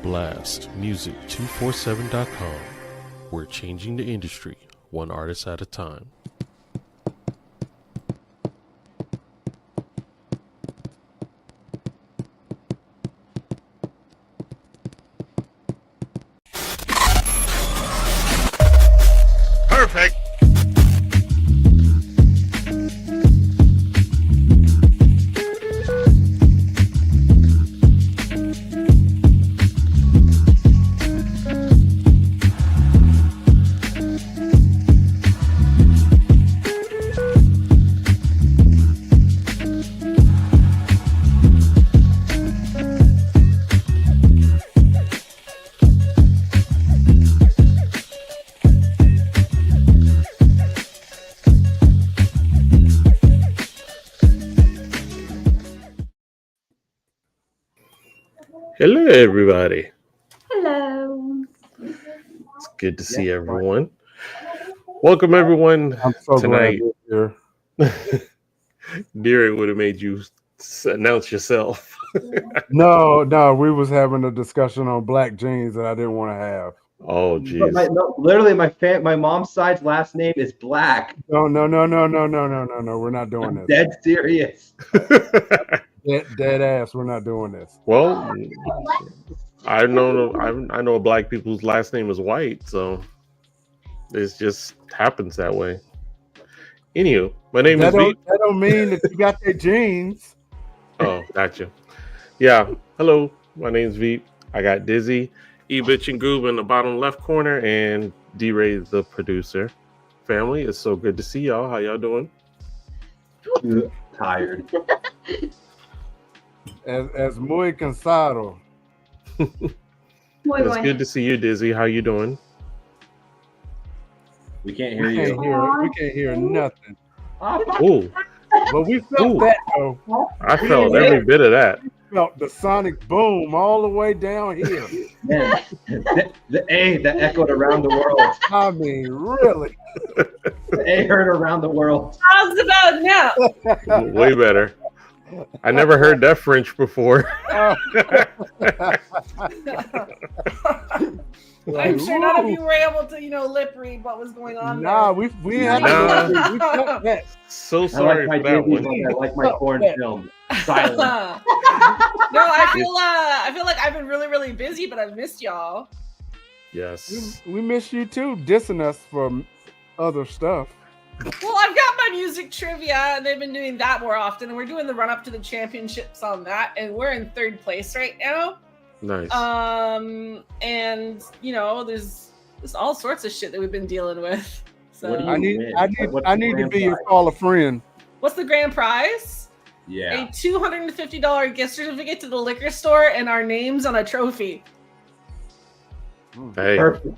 Blast Music247.com. We're changing the industry, one artist at a time. Perfect. Hello, everybody. Hello. It's good to see everyone. Welcome, everyone. I'm so tonight. glad you're here. DRay would have made you announce yourself. No, we was having a discussion on black jeans that I didn't want to have. Oh, geez. Literally, my mom's side's last name is Black. No. We're not doing this. Dead serious. Dead ass. We're not doing this. Well, I know black people's last name is White, so it just happens that way. Anywho, my name is Veep. That don't mean that you got their jeans. Oh, gotcha. Yeah. Hello, my name's Veep. I got Dizzy, EBTCH, and GOOB in the bottom left corner, and DRay the producer. Family, it's so good to see y'all. How y'all doing? Tired. As muy cansado. It's good to see you, Dizzy. How you doing? We can't hear you. We can't hear nothing. Ooh, But we felt that though. I felt every bit of that. We felt the sonic boom all the way down here. Man, the A that echoed around the world. I mean, really. The A heard around the world. How's about now? Way better. I never heard that French before. I'm sure none of you were able to, lip read what was going on. Nah, there. we had Nah. we felt that. So sorry I like for that my one. I like my porn film. Silent. No, I feel like I've been really, really busy, but I've missed y'all. Yes. We miss you too, dissing us from other stuff. Well, I've got my music trivia, and they've been doing that more often, and we're doing the run up to the championships on that, and we're in third place right now. Nice. And there's all sorts of shit that we've been dealing with. So What do you I need to grand be your prize? call a friend. what's the grand prize? Yeah. A $250 gift certificate to the liquor store and our names on a trophy. Hey. Perfect.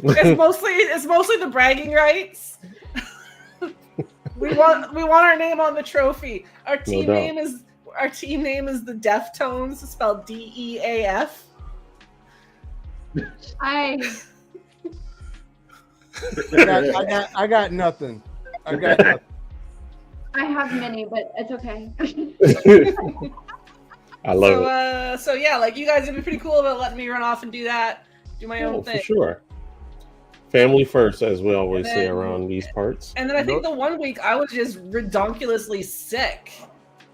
It's mostly the bragging rights. we want our name on the trophy. Our team doubt. name is the Deftones, spelled DEAF. I got nothing. I got nothing. I have many, but it's okay. I love it. So yeah, like you guys would be pretty cool about letting me run off and do that, do my own Oh, thing. for sure. Family first, as we always And say then- around these parts. And then I think the one week I was just redonkulously sick.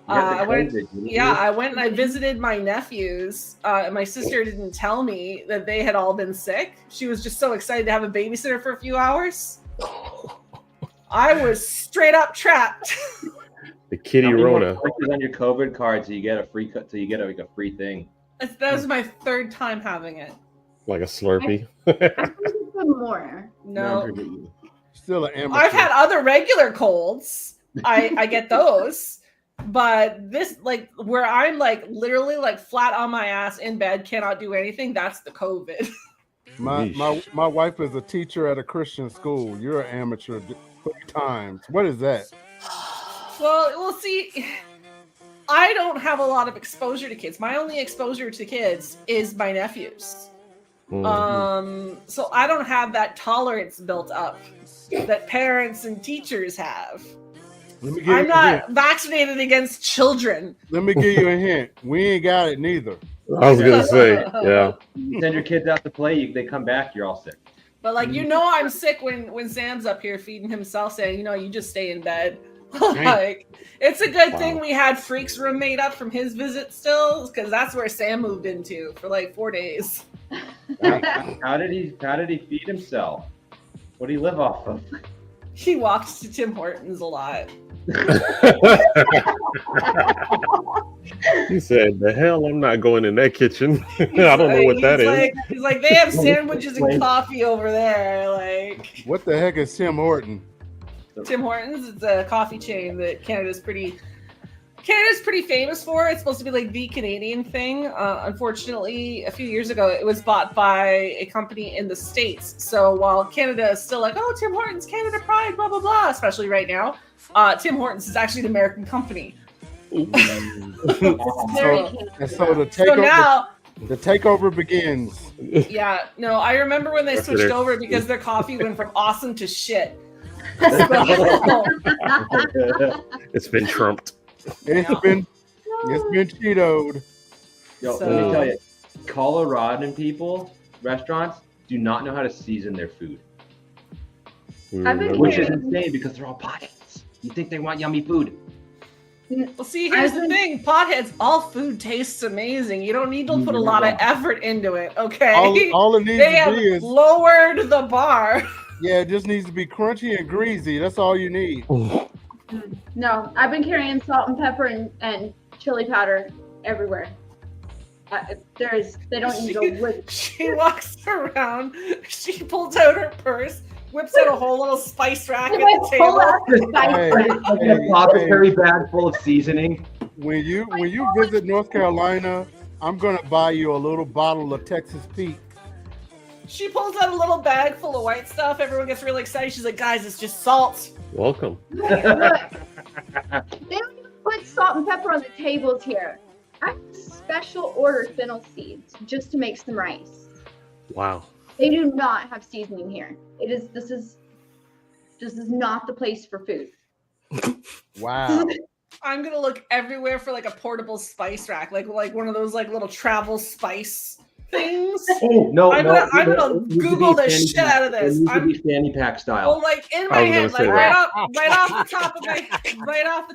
You got the I went COVID, didn't you? I went and I visited my nephews. And my sister didn't tell me that they had all been sick. She was just so excited to have a babysitter for a few hours. I was straight up trapped. The kitty How many more Rona. punches on your COVID card so you get a free like a free thing. That was my third time having it. Like a Slurpee. I think it's more. No, Still an amateur. I've had other regular colds. I get those. But this, like, where I'm like literally like flat on my ass in bed, cannot do anything. That's the COVID. My wife is a teacher at a Christian school. You're an amateur 3 times. What is that? Well, we'll see. I don't have a lot of exposure to kids. My only exposure to kids is my nephews. So I don't have that tolerance built up that parents and teachers have. I'm not vaccinated against children. Let me give you a hint. We ain't got it neither. I was gonna say, yeah. You send your kids out to play, they come back, you're all sick. But like, you know, I'm sick when Sam's up here feeding himself, saying, you know, you just stay in bed. Like, it's a good thing we had Freak's room made up from his visit still, because that's where Sam moved into for like 4 days. How did he feed himself? What do you live off of? He walked to Tim Hortons a lot. He said, "The hell, I'm not going in that kitchen." I don't know what that is. He's like, they have sandwiches and coffee over there. Like, What the heck is Tim Horton? Tim Hortons, it's a coffee chain that Canada's pretty famous for. It's supposed to be like the Canadian thing. Unfortunately, a few years ago, it was bought by a company in the States. So while Canada is still like, oh, Tim Hortons, Canada Pride, blah, blah, blah, especially right now, Tim Hortons is actually an American company. So the takeover begins. Yeah, no, I remember when they switched over because their coffee went from awesome to shit. It's been trumped. It's been Cheetoed. Yo, let me tell you, Coloradan people, restaurants, do not know how to season their food. Which is insane because they're all potheads. You think they want yummy food. Well, see, here's the thing. Potheads, all food tastes amazing. You don't need to put a lot of effort into it, okay? All it needs to be is lowered the bar. Yeah, it just needs to be crunchy and greasy. That's all you need. No, I've been carrying salt and pepper and chili powder everywhere. They don't need to go with. She walks around. She pulls out her purse, whips out a whole little spice rack at the table. A apothecary bag full of seasoning. When you visit North Carolina, I'm gonna buy you a little bottle of Texas Pete. She pulls out a little bag full of white stuff. Everyone gets really excited. She's like, guys, it's just salt. Welcome. Look, they don't even put salt and pepper on the tables here. I special order fennel seeds just to make some rice. Wow. They do not have seasoning here. This is not the place for food. Wow. I'm gonna look everywhere for like a portable spice rack, like one of those like little travel spice things. Oh no! I'm gonna Google the shit out of this. It needs to be fanny pack style. Well, like in my head, like right off the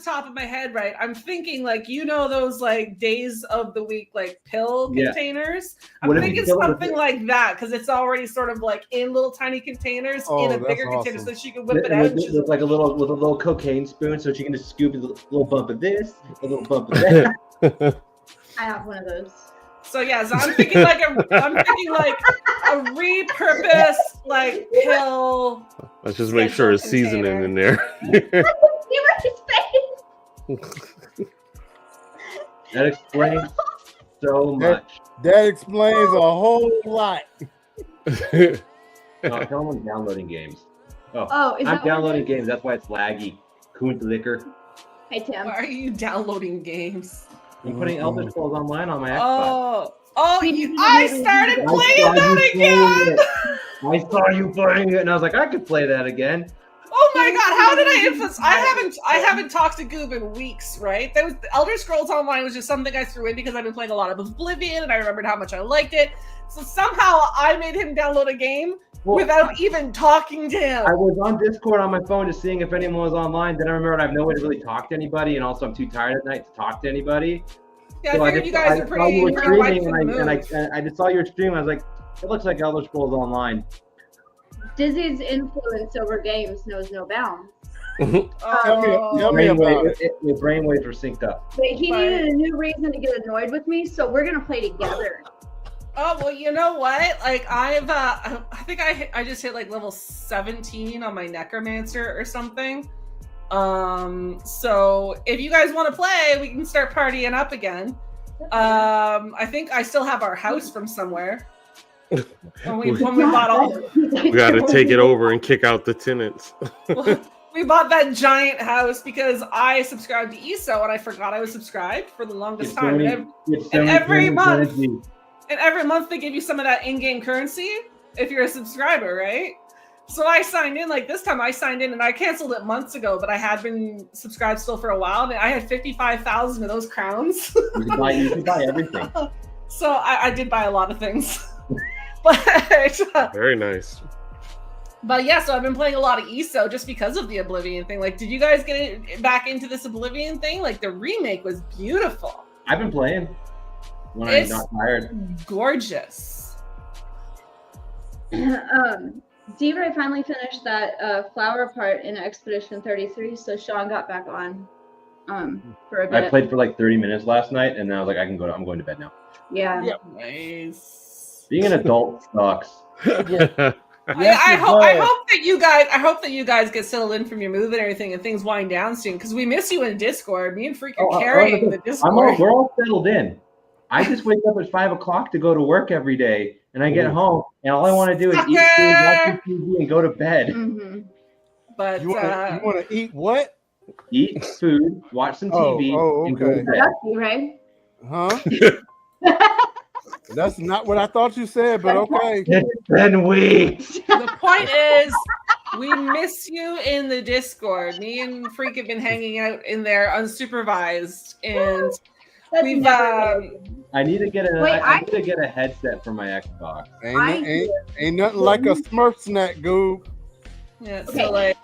top of my head, right? I'm thinking like, you know, those like days of the week like pill containers. I'm thinking something like that because it's already sort of like in little tiny containers in a bigger container, so she can whip it out. With like a little cocaine spoon, so she can just scoop a little bump of this, a little bump of that. I have one of those. So yeah, so I'm thinking like a repurposed like pill. Let's just make sure it's seasoning in there. That explains so much. That explains a whole lot. No, tell them I'm downloading games. I'm downloading games. That's why it's laggy. Coon liquor. Hey Tim. Why are you downloading games? I'm putting Elder Scrolls Online on my Xbox. I started playing that again. I saw you playing it, and I was like, I could play that again. Oh my god, how did I influence? I haven't talked to Goob in weeks, right? That was Elder Scrolls Online was just something I threw in because I've been playing a lot of Oblivion, and I remembered how much I liked it. So somehow I made him download a game without even talking to him. I was on Discord on my phone just seeing if anyone was online. Then I remembered I have no way to really talk to anybody, and also I'm too tired at night to talk to anybody. Yeah, so I figured you guys are pretty I just saw your stream. I was like, it looks like Elder Scrolls Online. Dizzy's influence over games knows no bounds. Tell me about it. Your brainwaves were synced up. But he needed a new reason to get annoyed with me, so we're gonna play together. Oh well, you know what? Like I think I just hit like level 17 on my necromancer or something. So if you guys want to play, we can start partying up again. I think I still have our house from somewhere. When we bought all. We got to take it over and kick out the tenants. We bought that giant house because I subscribed to ESO and I forgot I was subscribed for the longest time. And every month they give you some of that in-game currency if you're a subscriber, right? So I signed in, like this time I signed in and I canceled it months ago, but I had been subscribed still for a while and I had 55,000 of those crowns. You can buy everything. So I did buy a lot of things. but Very nice. But yeah, so I've been playing a lot of ESO just because of the Oblivion thing. Like, did you guys get back into this Oblivion thing? Like, the remake was beautiful. I've been playing when I'm not tired. Gorgeous. DRay finally finished that flower part in Expedition 33, so Sean got back on for a bit. I played for like 30 minutes last night, and then I was like, I'm going to bed now. Yeah. Nice. Being an adult sucks. I hope that you guys get settled in from your move and everything, and things wind down soon. Because we miss you in Discord. Me and Freak are carrying the Discord. We're all settled in. I just wake up at 5 o'clock to go to work every day, and I get home, and all I want to do is eat food, watch TV, and go to bed. Mm-hmm. But you want to eat what? Eat food, watch some TV, and go to bed. Right? Huh? That's not what I thought you said, but okay. It's been weeks. The point is, we miss you in the Discord. Me and Freak have been hanging out in there unsupervised, and we've. I need to get I need to get a headset for my Xbox. Ain't nothing like a Smurf snack, Goob. Yeah, so like.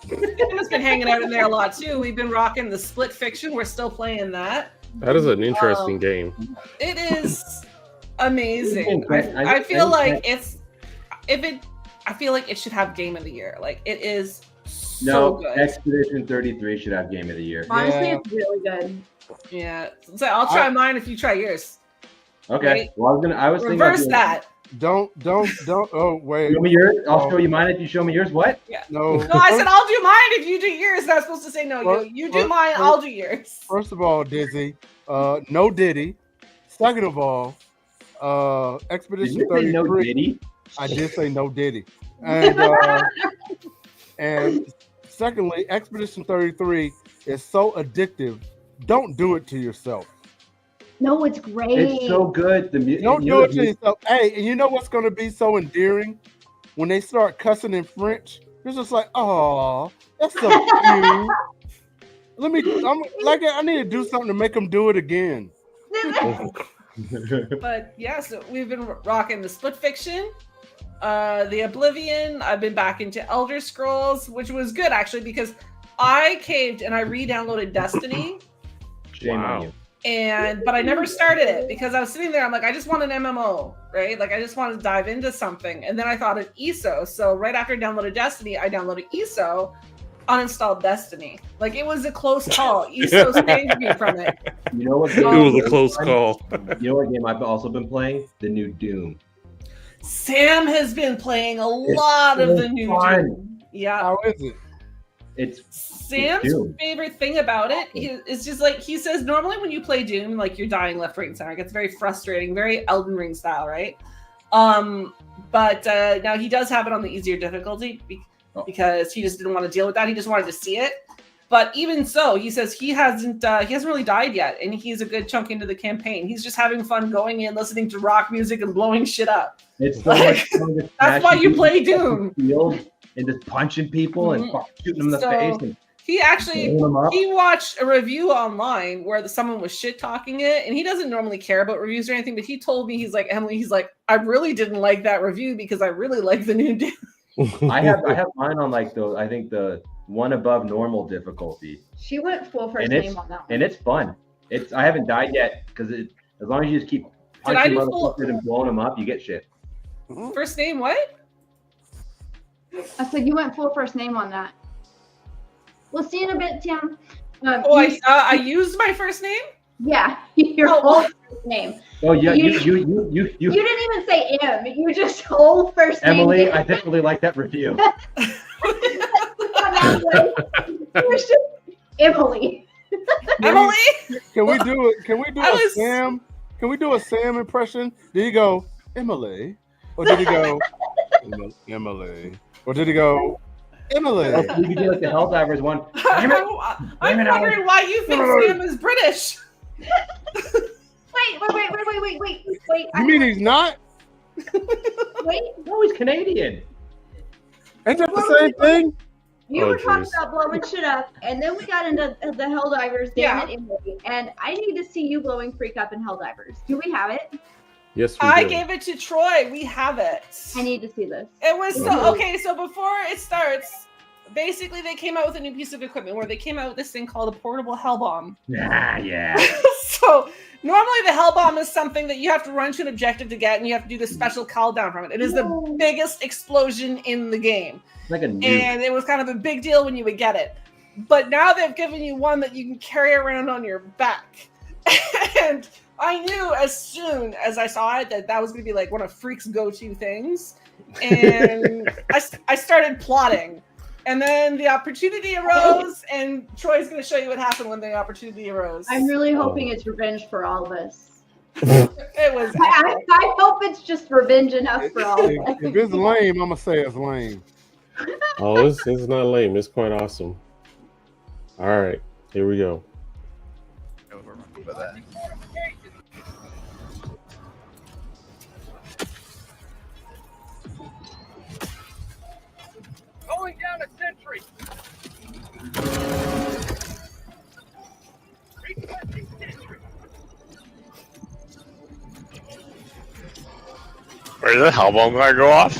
We've been hanging out in there a lot too. We've been rocking the Split Fiction. We're still playing that. That is an interesting game. It is amazing. I feel like I feel like it should have Game of the Year. Like, it is so good. Expedition 33 should have Game of the Year. Honestly, it's really good. Yeah. So I'll try mine if you try yours. Okay. Right? Well, I was thinking reverse that. Don't. Oh, wait. Show me yours. I'll show you mine if you show me yours. What? Yeah. No. No, I said I'll do mine if you do yours. I was supposed to say no. You do mine. I'll do yours. First of all, Dizzy, no Diddy. Second of all, Expedition 33. No Diddy? I did say no Diddy. And secondly, Expedition 33 is so addictive. Don't do it to yourself. No, it's great. It's so good. Don't do it to yourself. Hey, and you know what's going to be so endearing? When they start cussing in French, it's just like, oh, that's so cute. I need to do something to make them do it again. But yeah, so we've been rocking the Split Fiction, the Oblivion. I've been back into Elder Scrolls, which was good actually because I caved and I re-downloaded Destiny. Shame on you. But I never started it because I was sitting there. I'm like, I just want an MMO, right? Like, I just want to dive into something. And then I thought of ESO. So right after I downloaded Destiny, I downloaded ESO, uninstalled Destiny. Like, it was a close call. ESO saved me from it. You know what? It was a close call. You know what game I've also been playing? The new Doom. Sam has been playing a lot of the new Doom. Yeah. How is it? It's Sam's favorite thing about it is just like he says, normally when you play Doom, like you're dying left, right, and center. It gets very frustrating, very Elden Ring style, right? But now he does have it on the easier difficulty because he just didn't want to deal with that. He just wanted to see it. But even so, he says he hasn't really died yet, and he's a good chunk into the campaign. He's just having fun going in, listening to rock music, and blowing shit up. It's so much fun to that's why you play Doom. And just punching people and shooting them in the face. And he watched a review online where someone was shit talking it, and he doesn't normally care about reviews or anything, but he told me, he's like, Emily, I really didn't like that review because I really like the new Doom. I have mine on like the one above normal difficulty. She went full first name on that one. And it's fun. I haven't died yet because as long as you just keep punching motherfuckers and blowing them up, you get shit. First name what? I said you went full first name on that. We'll see in a bit, Tim. I used my first name? Yeah, your whole first name. Oh yeah, you didn't even say M. You just whole first name. Emily, I definitely like that review. Emily. Emily? Can we do it? Can we do a Sam? Can we do a Sam impression? Did he go Emily, or did he go Emily, or did he go Emily? You can do like the Helldivers one. I'm wondering why you think Sam is British. Wait. You mean he's not? Wait. No, he's Canadian. Ain't that the same thing? You were talking about blowing shit up, and then we got into the Helldivers, damn it, Emily, and I need to see you blowing Freak up in Helldivers. Do we have it? Yes, we I do. gave it to Troy. We have it. I need to see this. It was okay. So before it starts, basically they came out with a new piece of equipment where they came out with this thing called a portable hell bomb. Yeah. So normally the hell bomb is something that you have to run to an objective to get, and you have to do this special call down from it. It is the biggest explosion in the game. Like a nuke. And it was kind of a big deal when you would get it. But now they've given you one that you can carry around on your back. And I knew as soon as I saw it that was going to be like one of Freak's go-to things. And I started plotting. And then the opportunity arose, and Troy's going to show you what happened when the opportunity arose. I'm really hoping it's revenge for all of us. It was. I hope it's just revenge enough for all of us. If it's lame, I'm going to say it's lame. Oh, it's not lame. It's quite awesome. All right, here we go. For that. Going down a sentry. Requesting sentry. Where's the hell bomb gonna go off?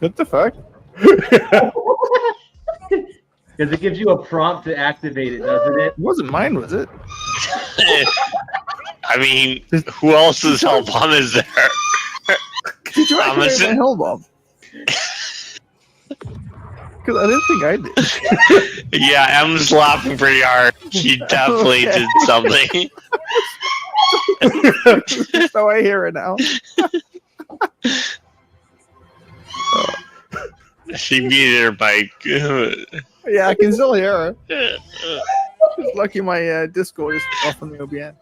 What the fuck? Because it gives you a prompt to activate it, doesn't it? It wasn't mine, was it? I mean, who else's hell bomb is there? Did you I'm activate my assu- hell bomb? Because I didn't think I did. Yeah, Em's laughing pretty hard. She definitely did something. So I hear it now. She muted her mic. Yeah, I can still hear her. It's lucky my Discord is off on the OBN.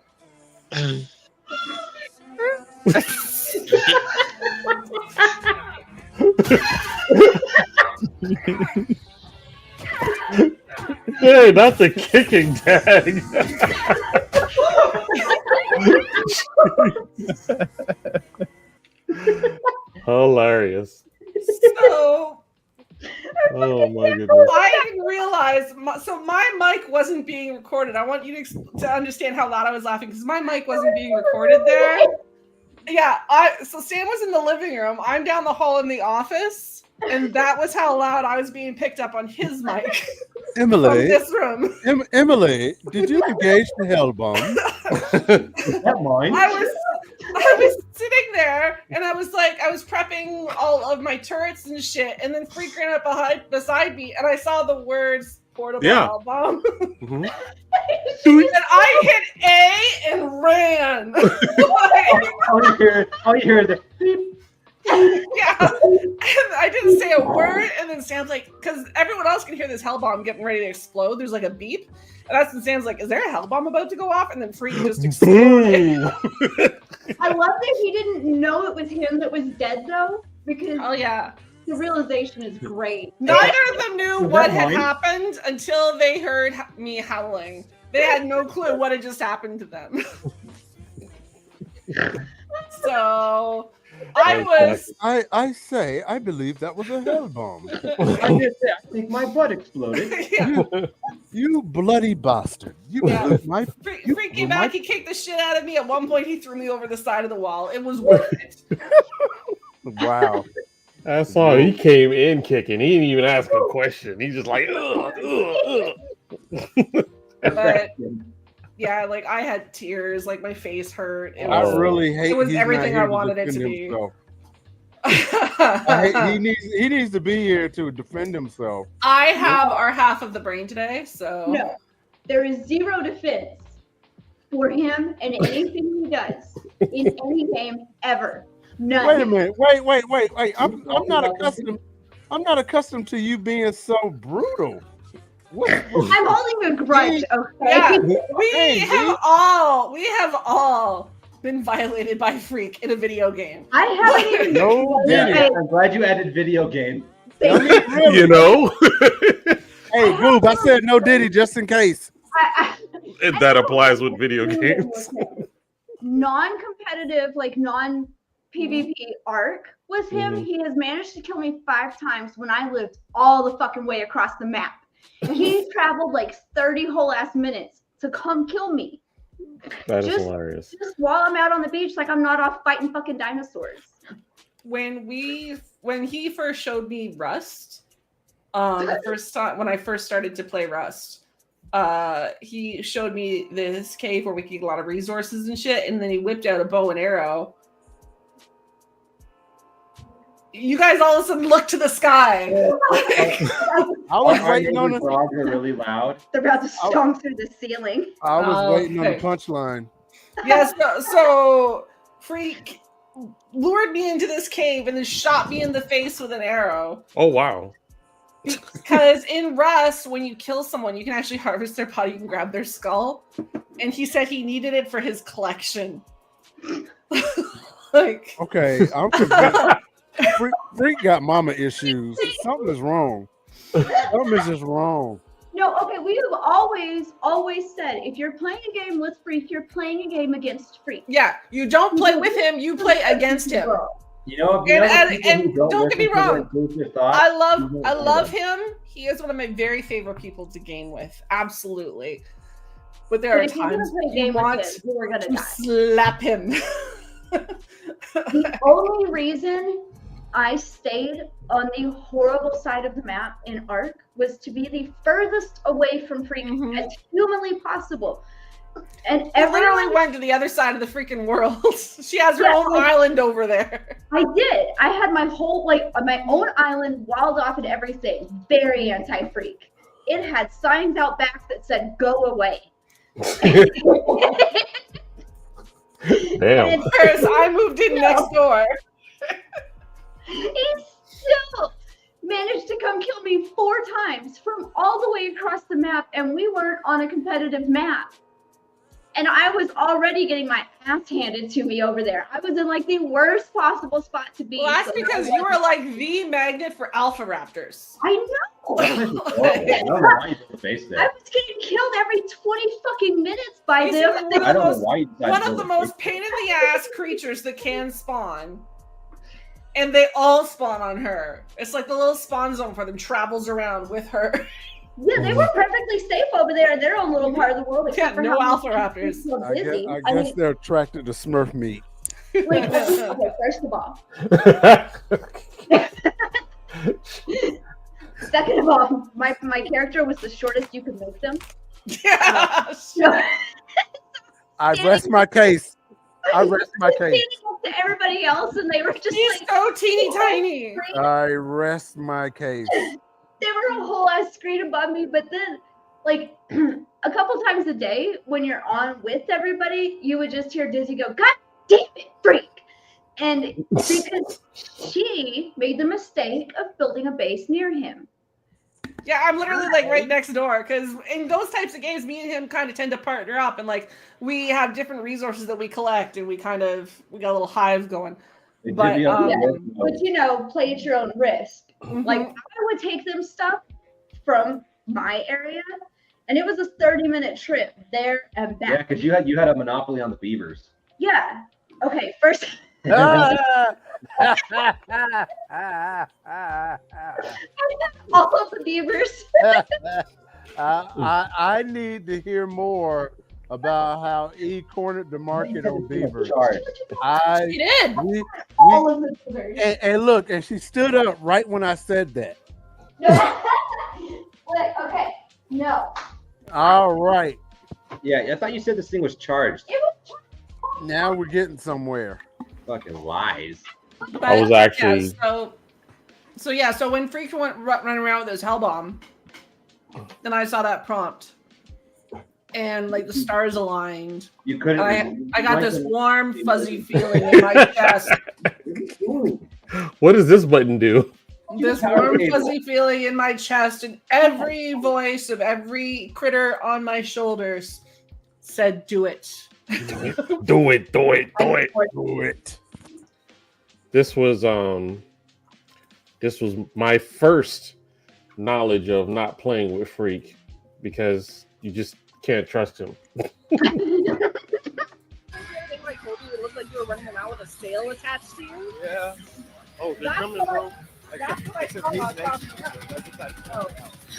Hey, that's a kicking tag. Hilarious. So Oh my goodness. I didn't realize. So my mic wasn't being recorded. I want you to understand how loud I was laughing because my mic wasn't being recorded there. Yeah. So Sam was in the living room. I'm down the hall in the office, and that was how loud I was being picked up on his mic. From Emily, this room. Emily, did you engage the hell bomb? Is that mine? I was sitting there, and I was prepping all of my turrets and shit, and then Freak ran up beside me, and I saw the words portable hell bomb. Mhm. And I hit A and ran. All you hear is the beep. Yeah, and I didn't say a word, and then Sam's like, because everyone else can hear this hell bomb getting ready to explode. There's like a beep, and that's when Sam's like, "Is there a hell bomb about to go off?" And then Freak just exploded. I love that he didn't know it was him that was dead though, because Oh yeah, the realization is great. neither of them knew Was what that had mine? happened until they heard me howling. They had no clue what had just happened to them. So I say, I believe that was a hell bomb. I did say, I think my butt exploded. yeah. You bloody bastard. You Yeah. blew my Freak came back. He kicked the shit out of me. At one point, he threw me over the side of the wall. It was worth it. wow. I saw he came in kicking. He didn't even ask a question. He's just like, ugh. But yeah, like I had tears. Like my face hurt. It I was, really hate it was he's not everything here I to wanted it to defend be. himself. He needs to be here to defend himself. I have our half of the brain today, so No, there is zero defense for him and anything he does in any game ever. None. Wait a minute. Wait. I'm not accustomed to you being so brutal. What? I'm holding a grudge, okay? Yeah, we have all been violated by Freak in a video game. I haven't even. No, Yeah, I'm glad you added video game. You know, Hey, Goob, I said no Diddy just in case. that applies with video games. Non-competitive, like non PvP arc with him. Mhm. He has managed to kill me 5 times when I lived all the fucking way across the map. He traveled like 30 whole ass minutes to come kill me. That is Just- hilarious. Just while I'm out on the beach, like I'm not off fighting fucking dinosaurs. When he first showed me Rust, the first time when I first started to play Rust, he showed me this cave where we could get a lot of resources and shit, and then he whipped out a bow and arrow. You guys all of a sudden look to the sky. I was waiting on the the. frogs are really loud. They're about to stomp through the ceiling. I was waiting on the Okay. punchline. Yes, so Freak lured me into this cave and then shot me in the face with an arrow. Oh wow. Because in Rust, when you kill someone, you can actually harvest their body, you can grab their skull. And he said he needed it for his collection. Like, Okay, I'm convinced. Freak got mama issues. Something is wrong. Something is just wrong. No, okay, we have always said if you're playing a game with Freak, you're playing a game against Freak. yeah, you don't play with him, you play against him. You know, And don't get me wrong, I I love him. He is one of my very favorite people to game with. Absolutely. But there But are if you're gonna times play a you game with want him, you are gonna to die. slap him. The only reason I stayed on the horrible side of the map in Ark was to be the furthest away from Freak Mhm. as humanly possible. And I literally everyone, went to the other side of the freaking world. She has her Yeah, own like- island over there. I did. I had my whole my own island, walled off and everything. Very anti-Freak. It had signs out back that said "Go away." Damn. Whereas I moved in next door. He still managed to come kill me 4 times from all the way across the map, and we weren't on a competitive map. And I was already getting my ass handed to me over there. I was in like the worst possible spot to be. Well, that's So because you are like the magnet for alpha raptors. I know. I don't know why you put a face I there. was getting killed every 20 fucking minutes by He's them. one I don't know of why you decided one to of the put a most face pain in the ass creatures that can spawn. And they all spawn on her. It's like the little spawn zone for them travels around with her. Yeah, they were perfectly safe over there in their own little part of the world. Yeah, Except for no how alpha much raptors. so I guess, busy. I I guess mean, they're attracted to Smurf meat. like, okay, first of all. Second of all, my character was the shortest you could make them. Yeah. So, I rest my case. I rest my case. standing up to everybody else, and they were just She's like, so teeny tiny. I rest my case. they were a whole ass screen above me. But then, like a couple times a day, when you're on with everybody, you would just hear Dizzy go, "God damn it, Freak!" And because she made the mistake of building a base near him. Yeah, I'm literally like right next door because in those types of games, me and him kind of tend to partner up and like we have different resources that we collect and we got a little hive going. They But, divvy up the um, work. But you know, play at your own risk. Like Mhm. I would take them stuff from my area, and it was a 30-minute trip there and Yeah, back. because you had a monopoly on the beavers. Yeah. Okay. First, all of the beavers. I need to hear more about how E cornered the market on beavers. Charge. She did. All of the beavers. And look, and she stood up right when I said that. Like, okay. No. All right, Yeah, I thought you said this thing was charged. It was. now we're getting somewhere. Fucking lies. I was actually- So when Freak went running around with his hell bomb, then I saw that prompt, and like the stars aligned. You couldn't. I got this warm, fuzzy feeling in my chest. What does this button do? This warm, fuzzy feeling in my chest, and every voice of every critter on my shoulders said, "Do it." Do it, do it, do it. Do it. This was my first knowledge of not playing with Freak because you just can't trust him. Like Kobe, it looked like you were were running around with a sail attached to you. Yeah. Oh, they're That's coming, what bro. That's what I saw across the Oh,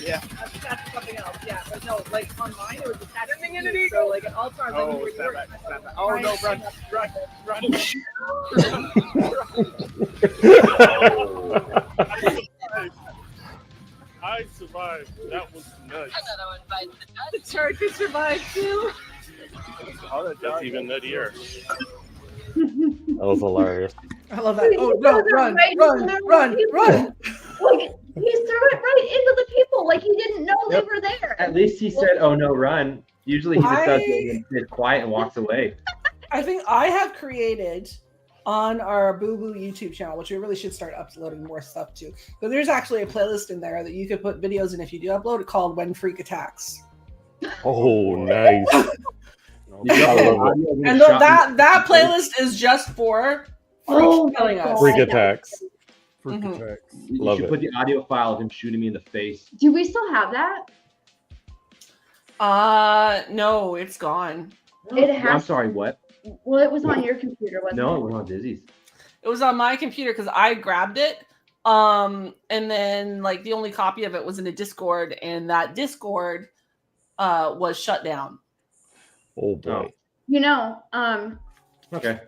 Yeah. that's attached to something else. Yeah, but no, like on mine it was attached to you. So like at all times, like Oh, you snap were back, snap back. Oh, no, run. I survived. That was nuts. Another one bites the dust. The turkey survived too. That's even nuttier. That was hilarious. I love that. Oh no! Run! Run! Run! Run! Like he threw it right into the people, like he didn't know they were there. At least he said, "Oh no, run." Usually he just does it and sits quiet and walks away. I think I have created on our Boo Boo YouTube channel, which we really should start uploading more stuff to. But there's actually a playlist in there that you could put videos in if you do upload it called When Freak Attacks. Oh, nice. And that playlist is just for killing us. Freak attacks. Freak Mhm. attacks. You Love should it. put the audio file of him shooting me in the face. Do we still have that? No, it's gone. It I'm has. sorry, what? Well, it was on your computer, wasn't No, it? it was on Dizzy's. It was on my computer because I grabbed it. And then like the only copy of it was in a Discord, and that Discord was shut down. Oh boy. You know, Okay.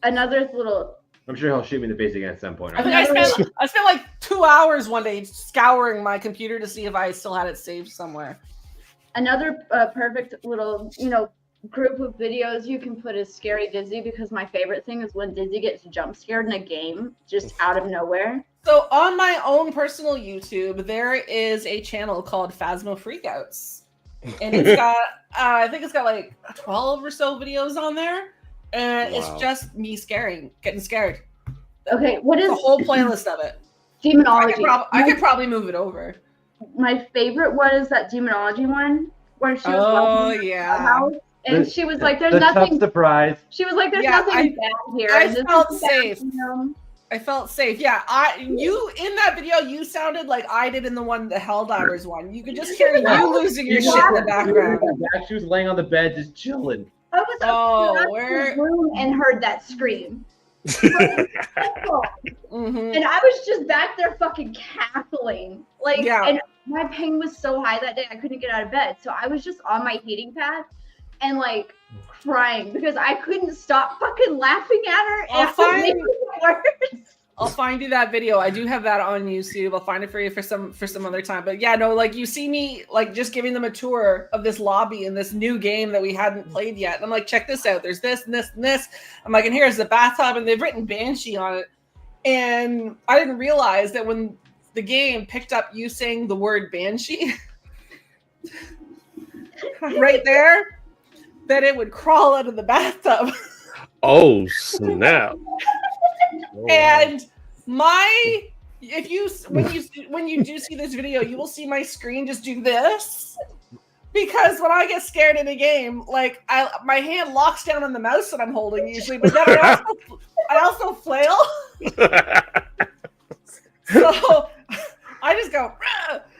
another little. I'm sure he'll shoot me in the face again at some point. I Right? think I spent like 2 hours one day scouring my computer to see if I still had it saved somewhere. Another perfect little, group of videos you can put is Scary Dizzy, because my favorite thing is when Dizzy gets jump scared in a game just out of nowhere. So on my own personal YouTube, there is a channel called Phasmo Freakouts, and it's got I think it's got like 12 or so videos on there, and it's just me getting scared. Okay, what is The whole playlist of it. Demonology? I could probably move it over. My favorite one is that Demonology one where she was walking through the yeah. house, and she was like, "There's the tough nothing." surprise. She was like, "There's Yeah, nothing bad here." I and this felt is bad, safe. you know? I felt safe. Yeah, you in that video, you sounded like I did in the Helldivers one. You could just hear you losing your shit in the background. She was laying on the bed just chilling. I was across the room and heard that scream. And I was just back there fucking cackling. And my pain was so high that day I couldn't get out of bed. So I was just on my heating pad and like crying because I couldn't stop fucking laughing at her. I'll And it was making it worse. I'll find you that video. I do have that on YouTube. I'll find it for you for some other time. But yeah, no, like you see me like just giving them a tour of this lobby in this new game that we hadn't played yet. And I'm like, check this out. There's this and this and this. I'm like, and here's the bathtub, and they've written Banshee on it. And I didn't realize that when the game picked up you saying the word Banshee right there, that it would crawl out of the bathtub. Oh snap! And when you do see this video, you will see my screen just do this, because when I get scared in a game, like my hand locks down on the mouse that I'm holding usually, but then I also flail. So I just go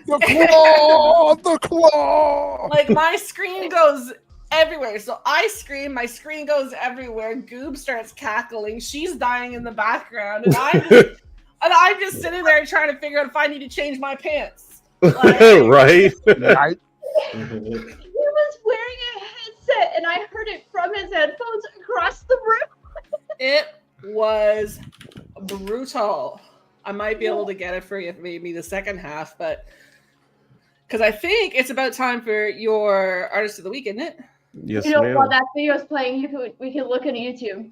the claw. like my screen goes everywhere. So I scream, my screen goes everywhere. Goob starts cackling. She's dying in the background, and I'm just sitting there trying to figure out if I need to change my pants. Like, Right? He was wearing a headset and I heard it from his headphones across the room. It was brutal. I might be able to get it for you, maybe the second half, but because I think it's about time for your Artist of the Week, isn't it? Yes, While ma'am. that video is playing, we can look at YouTube.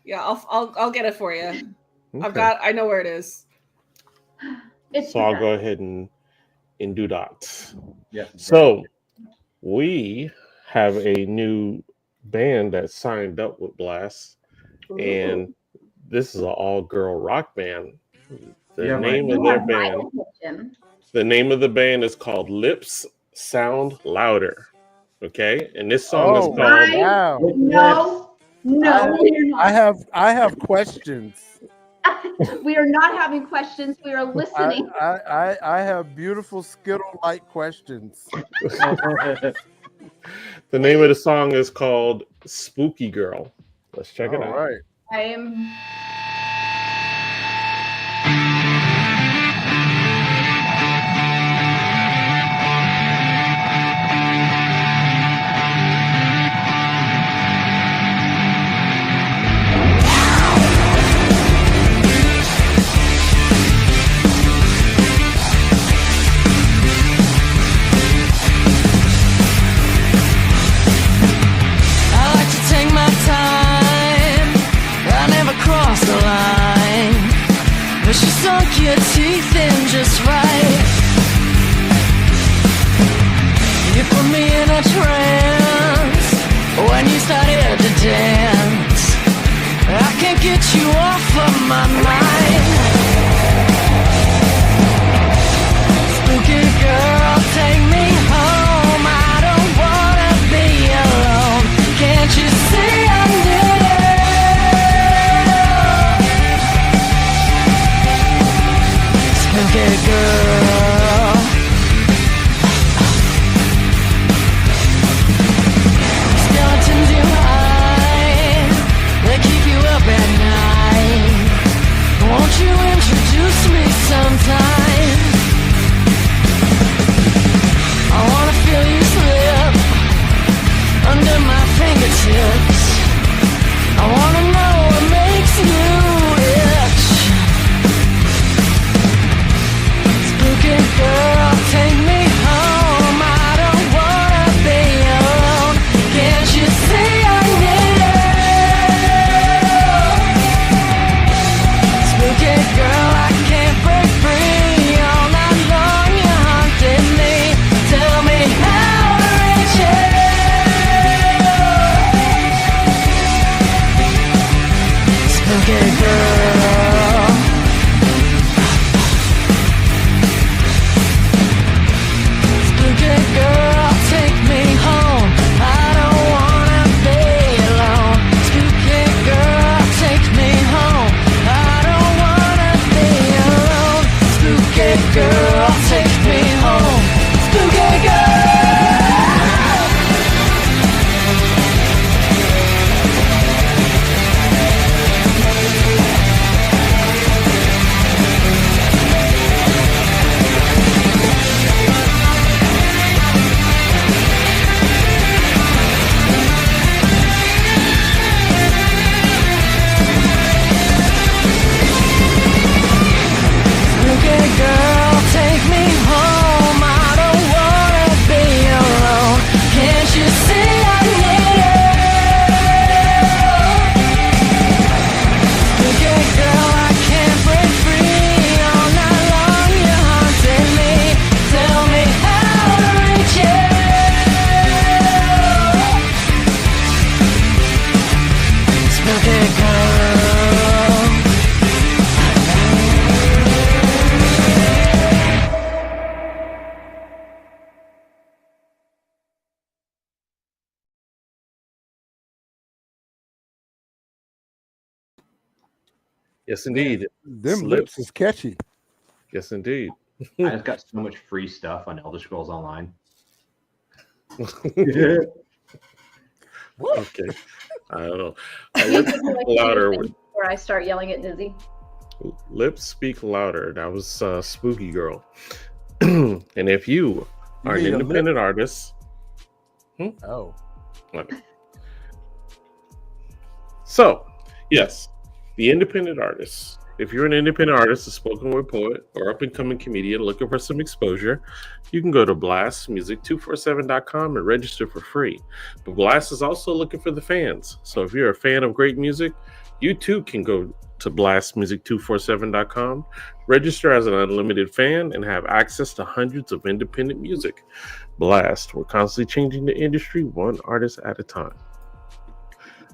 Yeah, I'll get it for you. Okay. I know where it is. So I'll go ahead and do that. Yeah. So we have a new band that signed up with Blast, and this is an all-girl rock band. The name of their band. The name of the band is called Lips Sound Louder. Okay, and this song is called. Wow. No, we're not. I have questions. We are not having questions. We are listening. I have beautiful Skittle-like questions. The name of the song is called Spooky Girl. Let's check it out. All right. I am. Your teeth in just right. You put me in a trance when you started to dance. I can't get you off of my mind. Spooky girl, take me home. I don't wanna be alone. Can't you see I need it? Spooky girl. Skeletons you hide, they keep you up at night. Won't you introduce me sometime? I wanna feel you slip under my fingertips. I wanna know what makes you itch. Spooky girl, take me home. I don't wanna be alone. Can't you see I need it? Spooky girl, I can't break free. All night long you haunted me. Tell me how to reach it. Spooky girl. Spooky girl, take me home. I don't wanna be alone. Spooky girl, take me home. I don't wanna be alone. Spooky girl, take me home. Spooky girl. Spooky girl, take me home. I don't wanna be alone. Can't you see I need it? Spooky girl, I can't break free. All night long you haunted me. Tell me how to reach it. Spooky girl. Yes, indeed. Them Slip. lips is catchy. Yes, indeed. I just got so much free stuff on Elder Scrolls Online. Okay. I don't know. Lips speak louder. Where I start yelling at Dizzy. Lips speak louder. That was Spooky Girl. And if you are an need a independent artist, Oh. okay. So yes, the independent artist. If you're an independent artist, a spoken word poet, or up and coming comedian looking for some exposure, you can go to blastmusic247.com and register for free. But Blast is also looking for the fans. So if you're a fan of great music, you too can go to blastmusic247.com, register as an unlimited fan, and have access to hundreds of independent music. Blast, we're constantly changing the industry one artist at a time.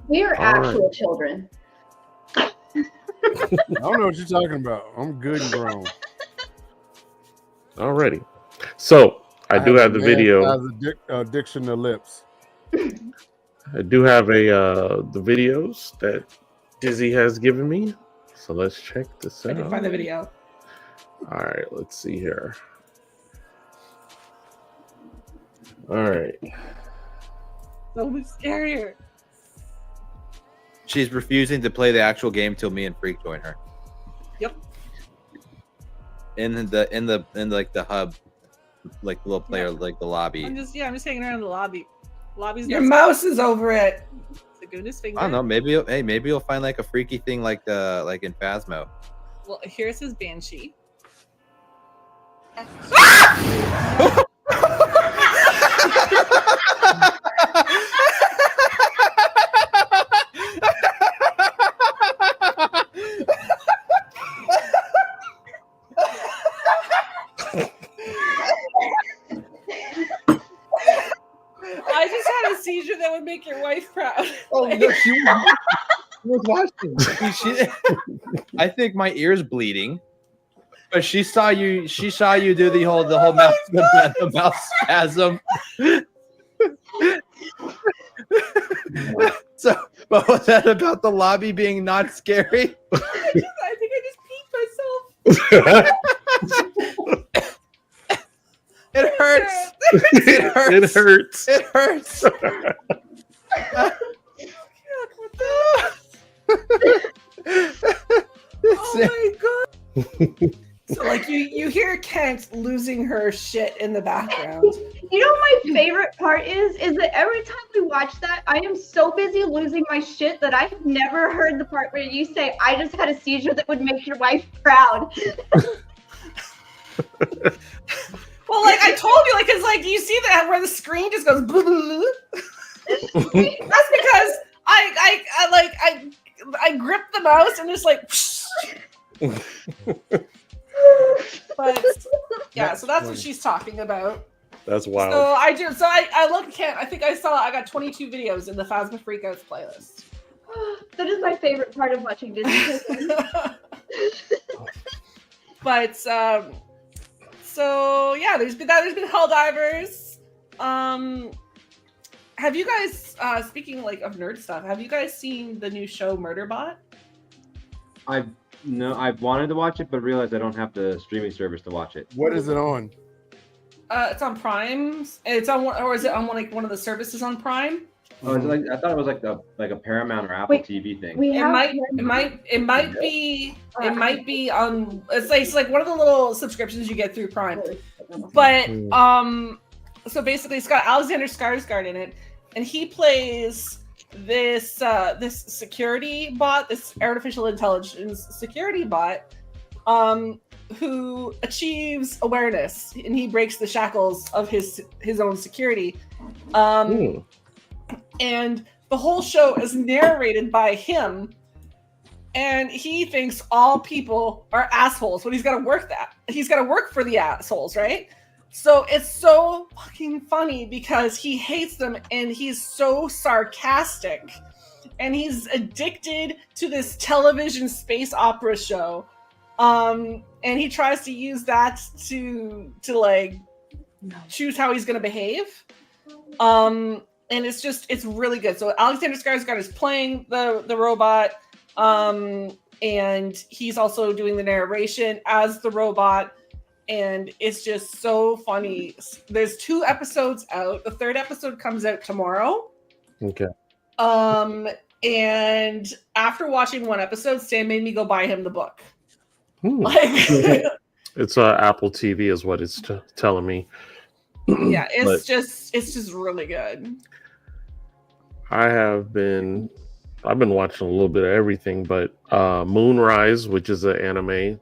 We are All actual children. I don't know what you're talking about. I'm good and grown. Alrighty. So I do have the video. Addiction to lips. I do have the videos that Dizzy has given me. So let's check this I out. did find the video. All right, let's see here. All right. So much scarier. She's refusing to play the actual game till me and Freak join her. Yep. In like the hub, like the little player, like the lobby. I'm just hanging around the lobby. Lobby's Your mouse is over it. The goodness finger. I don't know. Maybe you'll find like a freaky thing like in Phasmo. Well, here's his banshee. I just had a seizure that would make your wife proud. Oh no, she was watching. I think my ear's bleeding, but she saw you do the whole mouth the mouth spasm. So, but was that about the lobby being not scary? I think I just peed myself. It hurts. It hurts. It hurts. It hurts. Oh my god. So like you hear Kent losing her shit in the background. You know what my favorite part is that every time we watch that, I am so busy losing my shit that I have never heard the part where you say, I just had a seizure that would make your wife proud. Well, like I told you, like, cause like you see that where the screen just goes boo boo. That's because I grip the mouse and just like. But yeah, so that's what she's talking about. That's wild. So I look Kent. I think I got 22 videos in the Phasma Freakouts playlist. That is my favorite part of watching Disney. But so yeah, there's been Helldivers. Have you guys speaking like of nerd stuff? Have you guys seen the new show Murderbot? I've wanted to watch it, but realized I don't have the streaming service to watch it. What is it on? It's on Prime. It's on one, or is it on one of the services on Prime? Oh, is it like, I thought it was like a Paramount or Apple TV thing. It might be on. It's like one of the little subscriptions you get through Prime. But so basically, it's got Alexander Skarsgård in it, and he plays this security bot, this artificial intelligence security bot, who achieves awareness, and he breaks the shackles of his own security. And the whole show is narrated by him, and he thinks all people are assholes, but he's got to work for the assholes, right? So it's so fucking funny because he hates them, and he's so sarcastic, and he's addicted to this television space opera show, and he tries to use that to like choose how he's gonna behave. And it's really good. So Alexander Skarsgård is playing the robot, and he's also doing the narration as the robot, and it's just so funny. There's 2 episodes out. The 3rd episode comes out tomorrow. Okay. And after watching 1 episode, Sam made me go buy him the book. Like, it's Apple TV is what it's telling me. Yeah, it's just really good. I've been watching a little bit of everything, but Moonrise, which is an anime,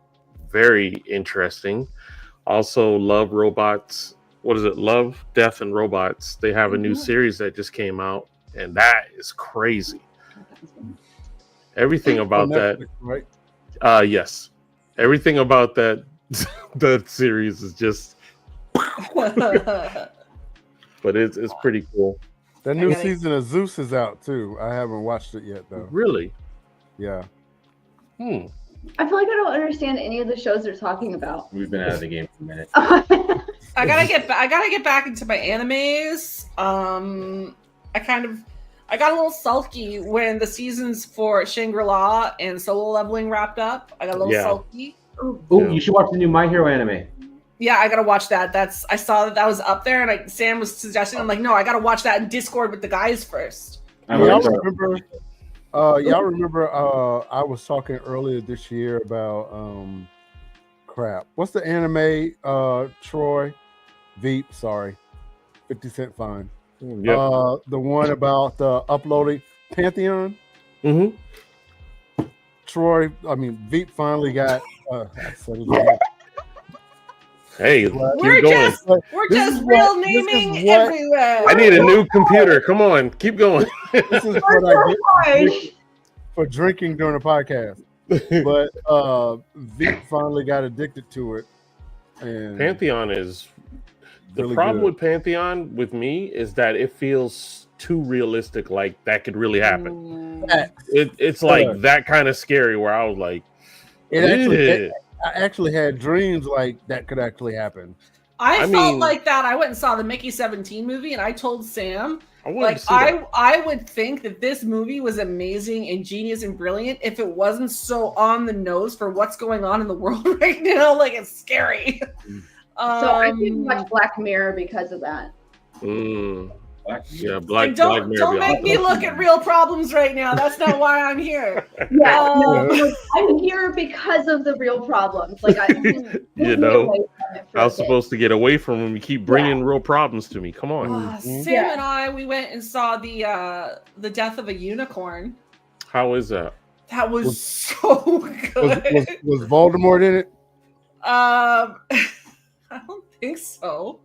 very interesting. Also, Love, Robots. What is it? Love, Death, and Robots. They have a new series that just came out, and that is crazy. Everything about Netflix, that, right? Yes, everything about that that series is just. But it's pretty cool. That new season of Zeus is out too. I haven't watched it yet though. Really? Yeah. I feel like I don't understand any of the shows they're talking about. We've been out of the game for a minute. I gotta get back into my animes. I got a little sulky when the seasons for Shangri-La and Solo Leveling wrapped up. I got a little sulky. Oh, you should watch the new My Hero anime. Yeah, I gotta watch that. I saw that was up there, and Sam was suggesting. I'm like, no, I gotta watch that in Discord with the guys first. I remember Y'all remember I was talking earlier this year about crap. What's the anime Troy? Veep, sorry. 50 cent fine. Yep. The one about uploading Pantheon. Mm-hmm. Veep finally got Hey, we're keep going. just real naming everywhere. I need a new computer. Come on, keep going. This is what I get for drinking during the podcast. But Veep finally got addicted to it. And Pantheon is the really problem good. with Pantheon with me is that it feels too realistic, like that could really happen. It's like that kind of scary where I was like, I actually had dreams like that could actually happen. I felt like that. I went and saw the Mickey 17 movie, and I told Sam, I would think that this movie was amazing and genius and brilliant if it wasn't so on the nose for what's going on in the world right now. Like, it's scary. So I didn't watch Black Mirror because of that. Yeah, Black don't Mirror. make me look at real problems right now. That's not why I'm here. Yeah, I'm here because of the real problems. Like, I was supposed to get away from them. You keep bringing real problems to me. Come on. Sam and we went and saw the Death of a Unicorn. How is that? That was so good. Was Voldemort in it? I don't think so.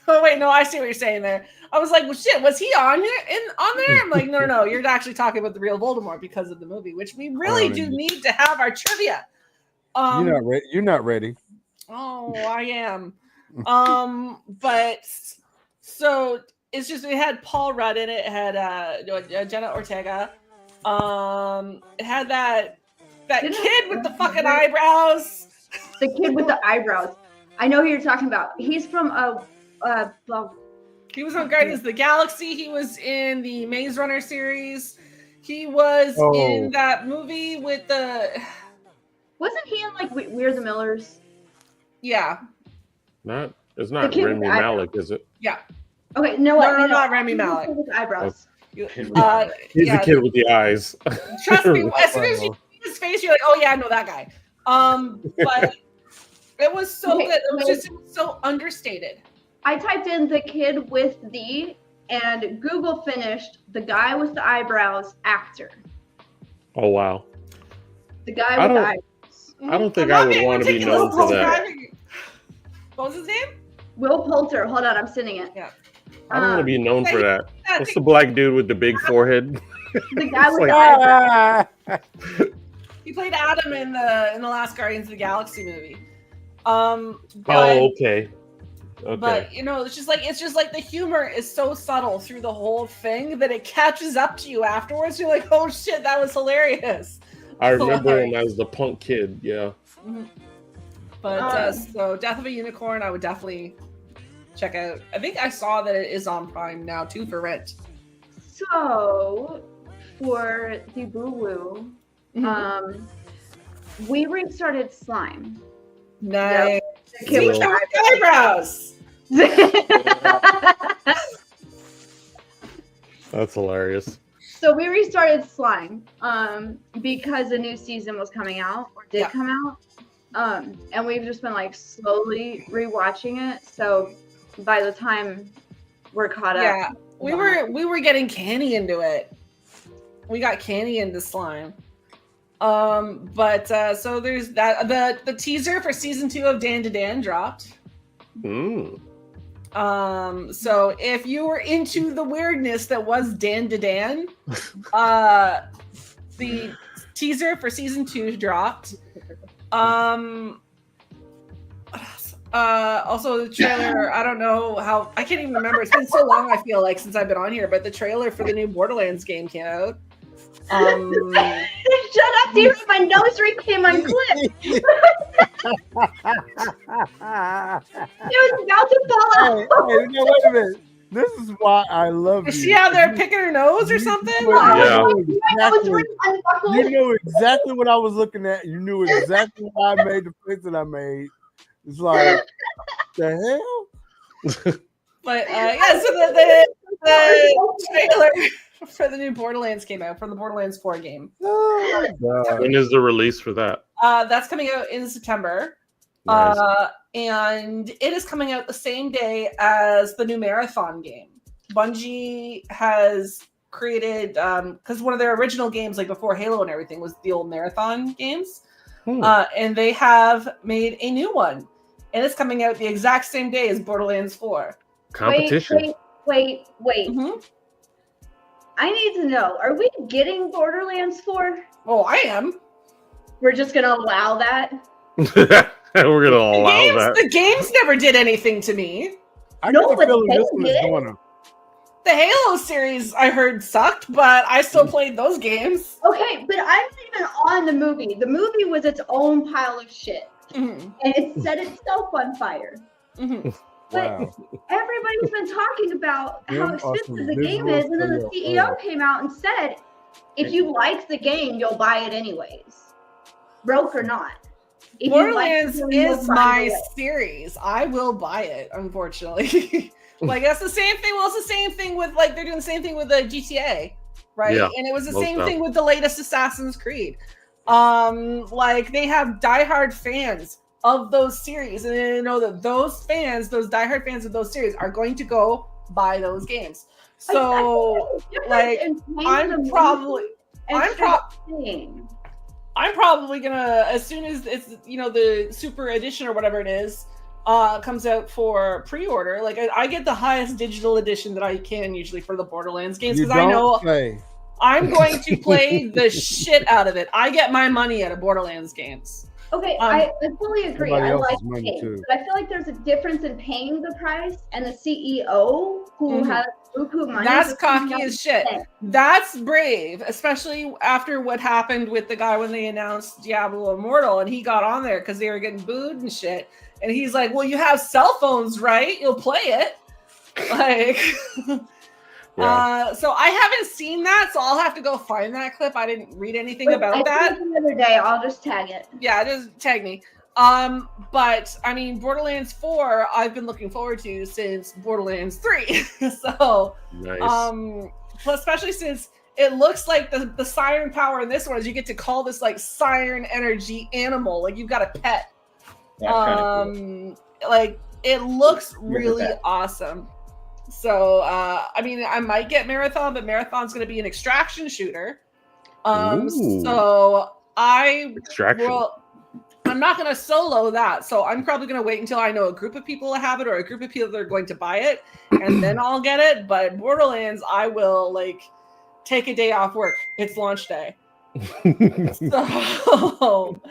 Oh wait, no, I see what you're saying there. I was like, well, shit, was he on there? I'm like, no, you're actually talking about the real Voldemort because of the movie, which we really do need to have our trivia. You're not ready. Oh, I am. But so it's just, it had Paul Rudd in it. It had Jenna Ortega. It had that kid with the fucking eyebrows. The kid with the eyebrows. I know who you're talking about. He's from he was on Guardians of the Galaxy. He was in the Maze Runner series. He was in that movie with the. Wasn't he in like We're the Millers? Yeah. It's not Rami Malek, is it? Yeah. Okay, not Rami Malek. With eyebrows. He's the kid with the eyes. Trust me, as soon as you see his face, you're like, oh yeah, I know that guy. But it was so good. It was so understated. I typed in the kid with the, and Google finished the guy with the eyebrows actor. Oh wow. The guy with the eyebrows. I don't think I would want to be known for that. What was his name? Will Poulter. Hold on, I'm sending it. Yeah. I don't want to be known for that. What's the black dude with the big forehead? The guy with the eyebrows. He played Adam in the last Guardians of the Galaxy movie. Okay. But it's just like the humor is so subtle through the whole thing that it catches up to you afterwards. You're like, oh shit, that was hilarious. I remember him as the punk kid. Yeah. Mm-hmm. But so Death of a Unicorn, I would definitely check out. I think I saw that it is on Prime now too for rent. So for the Boo Woo, we restarted Slime. Nice. The kid with the eyebrows. That's hilarious. So we restarted Slime because a new season was coming out or did come out. And we've just been like slowly rewatching it. So by the time we're caught up, we were getting Canny into it. We got Canny into Slime. But so there's that. The teaser for season 2 of Dan to Dan dropped. So if you were into the weirdness that was Dan to Dan, the teaser for season 2 dropped. Also the trailer, I don't know how, I can't even remember. It's been so long, I feel like, since I've been on here, but the trailer for the new Borderlands game came out. Shut up, dude. My nose ring came unclipped. It was about to fall out. Hey, wait a minute. This is why I love you. Is she out there picking her nose or something? You know exactly what I was looking at. You knew exactly why I made the face that I made. It's like, the hell? But so the trailer for the new Borderlands came out for the Borderlands 4 game. When is the release for that? That's coming out in September. Nice. And it is coming out the same day as the new Marathon game. Bungie has created, because one of their original games, like before Halo and everything, was the old Marathon games. And they have made a new one. And it's coming out the exact same day as Borderlands 4. Competition. Wait. Mm-hmm. I need to know, are we getting Borderlands 4? Oh, I am. We're just going to allow that? We're going to allow that. The games never did anything to me. I No, get the but feeling they this one is did. going to. The Halo series I heard sucked, but I still played those games. Okay, but I'm not even on the movie. The movie was its own pile of shit. Mm-hmm. And it set itself on fire. Mm-hmm. But Wow. everybody's been talking about how Them are expensive some the game visuals is, and then the for your CEO came out and said, if you like the game, you'll buy it anyways. Broke or not. If you like Borderlands the game, you'll is find my a way. series. I will buy it, unfortunately. Like that's the same thing. Well, it's the same thing with like they're doing the same thing with the GTA, right? Yeah, And it was the most same of. thing with the latest Assassin's Creed. Like they have diehard fans of those series, and they know that those fans, those diehard fans of those series, are going to go buy those games. So, like, I'm probably gonna, as soon as it's the super edition or whatever it is comes out for pre-order, like I get the highest digital edition that I can usually for the Borderlands games, because I know I'm going to play the shit out of it. I get my money out of Borderlands games. Okay, I fully agree. I like money games, too. but I feel like there's a difference in paying the price and the CEO who has buku money. That's cocky as shit. That's brave, especially after what happened with the guy when they announced Diablo Immortal, and he got on there because they were getting booed and shit. And he's like, "Well, you have cell phones, right? You'll play it." Like, so I haven't seen that, so I'll have to go find that clip. I didn't read anything about that. The other day, I'll just tag it. Yeah, just tag me. But I mean, Borderlands 4, I've been looking forward to since Borderlands 3. So, nice. Especially since it looks like the siren power in this one is you get to call this like siren energy animal, like you've got a pet. Cool. Like it looks really awesome. So, I mean, I might get Marathon, but Marathon's going to be an extraction shooter. So I'm not going to solo that. So I'm probably going to wait until I know a group of people have it or a group of people that are going to buy it, and then I'll get it. But Borderlands, I will like take a day off work. It's launch day. So,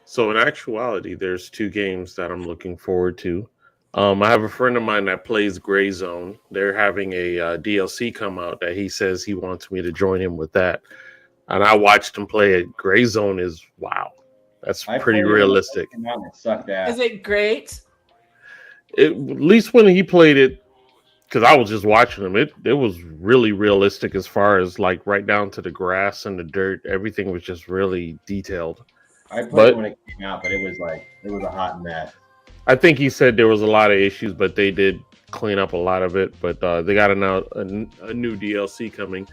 So in actuality, there's two games that I'm looking forward to. I have a friend of mine that plays Gray Zone. They're having a DLC come out that he says he wants me to join him with that. And I watched him play it. Gray Zone is wow. That's pretty realistic. Is it great? At least when he played it, because I was just watching him, it was really realistic as far as like right down to the grass and the dirt. Everything was just really detailed. I played it when it came out, but it was a hot mess. I think he said there was a lot of issues, but they did clean up a lot of it. But they got a new DLC coming,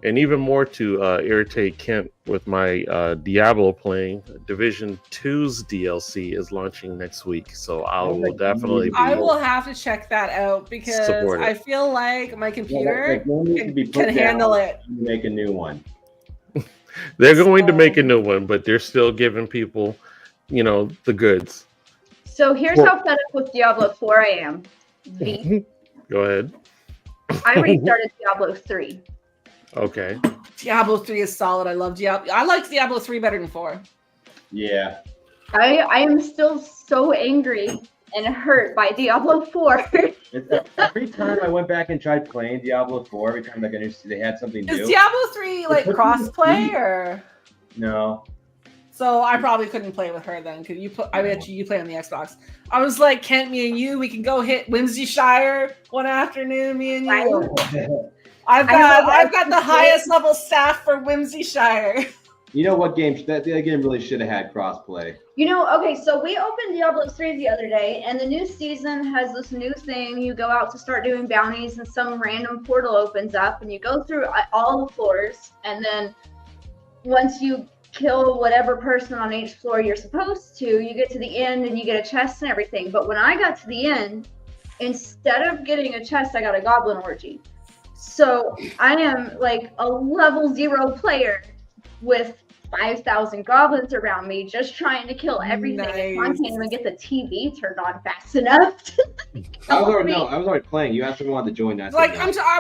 and even more to irritate Kent with my Diablo playing. Division 2's DLC is launching next week, so I will definitely. I will have to check that out because I feel like my computer can handle it. Make a new one. They're going to make a new one, but they're still giving people, the goods. So here's how fed up with Diablo 4 I am. V. Go ahead. I already started Diablo 3. Okay. Diablo 3 is solid. I love Diablo. I like Diablo 3 better than 4. Yeah. I am still so angry and hurt by Diablo 4. Every time I went back and tried playing Diablo 4, every time like I knew they had something new. Is Diablo 3 like cross-play or? No. So I probably couldn't play with her then, because I bet you play on the Xbox. I was like, Kent, me and you, we can go hit Whimsyshire one afternoon, me and you. I've got the highest level staff for Whimsyshire. You know what game? That game really should have had crossplay. You know, okay, so we opened Diablo 3 the other day, and the new season has this new thing. You go out to start doing bounties, and some random portal opens up, and you go through all the floors, and then once you kill whatever person on each floor you're supposed to, you get to the end, and you get a chest and everything. But when I got to the end, instead of getting a chest, I got a goblin orgy. So I am like a level 0 player with 5,000 goblins around me, just trying to kill everything. Nice. And I can't even get the TV turned on fast enough. I was already playing. You asked if I wanted to join that. Like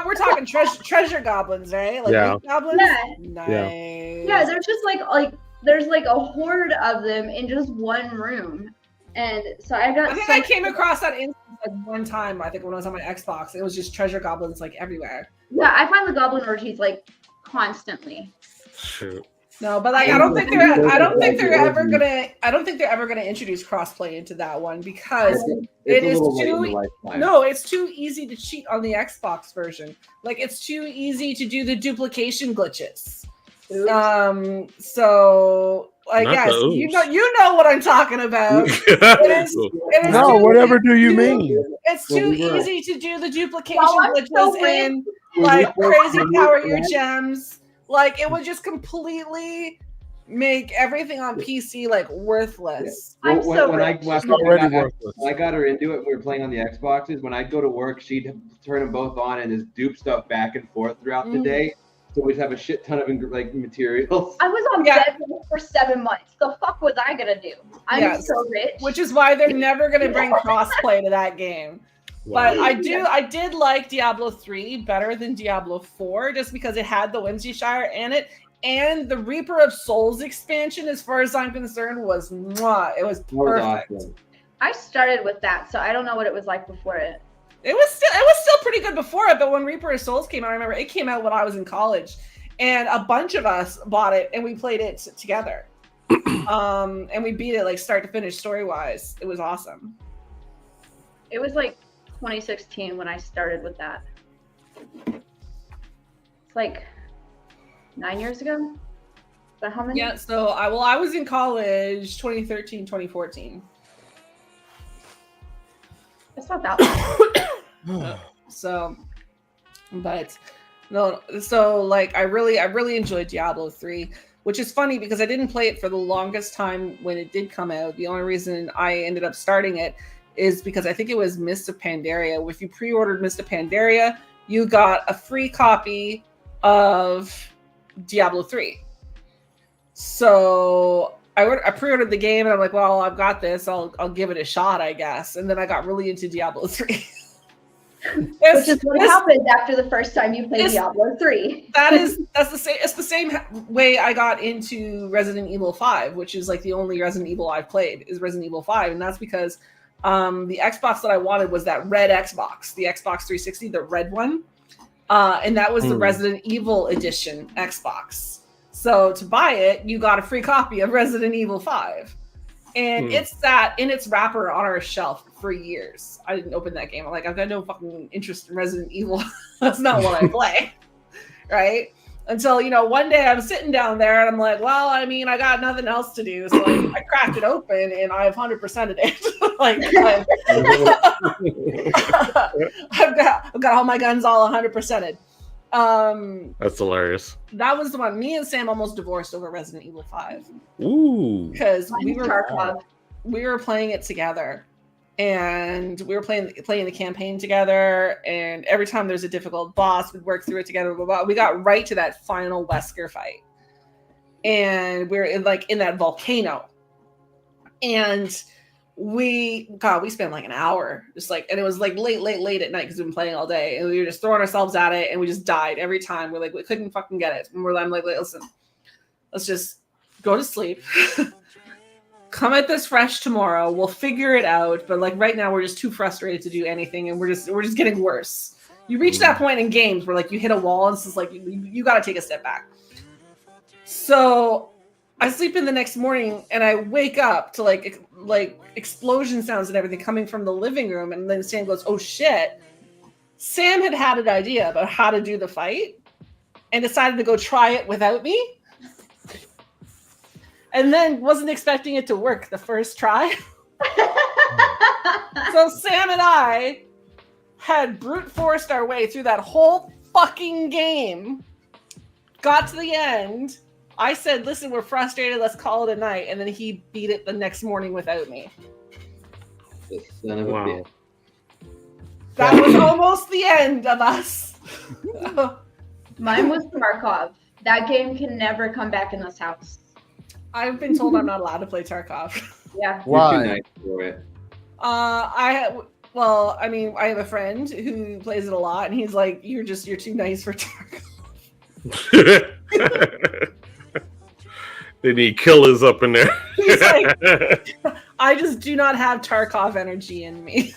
we're talking treasure goblins, right? Like Yeah. goblins. Yeah. Nice. Yeah, there's just like there's like a horde of them in just one room, and so I think I came across that instance like one time. I think when I was on my Xbox, it was just treasure goblins like everywhere. Yeah, I find the goblin orgies like constantly. Shoot. No, but like I don't think they're ever gonna introduce crossplay into that one because it's too easy to cheat on the Xbox version. Like it's too easy to do the duplication glitches. So I guess you know what I'm talking about. Whatever do you mean? It's too easy to do the duplication glitches and like crazy power your gems. Like it would just completely make everything on PC like worthless. When I got her into it, we were playing on the Xboxes. When I'd go to work, she'd turn them both on and just dupe stuff back and forth throughout the day. So we'd have a shit ton of like materials. I was on bed for 7 months. The fuck was I gonna do? I'm so rich. Which is why they're never gonna bring crossplay to that game. But I did like Diablo 3 better than Diablo 4 just because it had the Whimsyshire in it. And the Reaper of Souls expansion, as far as I'm concerned, was mwah. It was perfect. Awesome. I started with that, so I don't know what it was like before it. It was still pretty good before it, but when Reaper of Souls came out, I remember it came out when I was in college. And a bunch of us bought it and we played it together. And we beat it like start to finish story-wise. It was awesome. It was like 2016 when I started with that. It's like 9 years ago. Is that how many? Yeah, so I was in college 2013, 2014. It's not that long. So like I really enjoyed Diablo 3, which is funny because I didn't play it for the longest time when it did come out. The only reason I ended up starting it is because I think it was Mist of Pandaria. If you pre-ordered Mist of Pandaria, you got a free copy of Diablo 3. So I pre-ordered the game and I'm like, well, I've got this. I'll give it a shot, I guess. And then I got really into Diablo 3. Which is what happened after the first time you played Diablo 3. That's the same. It's the same way I got into Resident Evil 5, which is like the only Resident Evil I've played is Resident Evil 5, and that's because the Xbox that I wanted was that red Xbox, the Xbox 360, the red one, and that was the Resident Evil edition Xbox. So to buy it, you got a free copy of Resident Evil 5. And it's sat in its wrapper on our shelf for years. I didn't open that game. I'm like, I've got no fucking interest in Resident Evil. That's not what I play. Right? Until, one day I'm sitting down there and I'm like, well, I mean, I got nothing else to do. So I cracked it open and I've 100%ed it. I've got all my guns all 100%ed. That's hilarious. That was the one. Me and Sam almost divorced over Resident Evil 5. Ooh. Because we were playing it together, and we were playing the campaign together. And every time there's a difficult boss, we'd work through it together. We got right to that final Wesker fight, and we're in that volcano, and we spent like an hour and it was like late at night because we've been playing all day and we were just throwing ourselves at it and we just died every time. We're like, we couldn't fucking get it. And I'm like, listen, let's just go to sleep. Come at this fresh tomorrow. We'll figure it out. But like right now we're just too frustrated to do anything and we're just getting worse. You reach that point in games where like you hit a wall and it's just like you got to take a step back. So I sleep in the next morning and I wake up to like explosion sounds and everything coming from the living room. And then Sam goes, oh shit. Sam had an idea about how to do the fight and decided to go try it without me. and then wasn't expecting it to work the first try. So Sam and I had brute forced our way through that whole fucking game. Got to the end. I said, listen, we're frustrated. Let's call it a night. And then he beat it the next morning without me. The son of a bitch. That was almost the end of us. Mine was Tarkov. That game can never come back in this house. I've been told I'm not allowed to play Tarkov. Yeah. Why? You're too nice for it. I have a friend who plays it a lot, and he's like, "You're too nice for Tarkov." They need killers up in there. He's like, I just do not have Tarkov energy in me.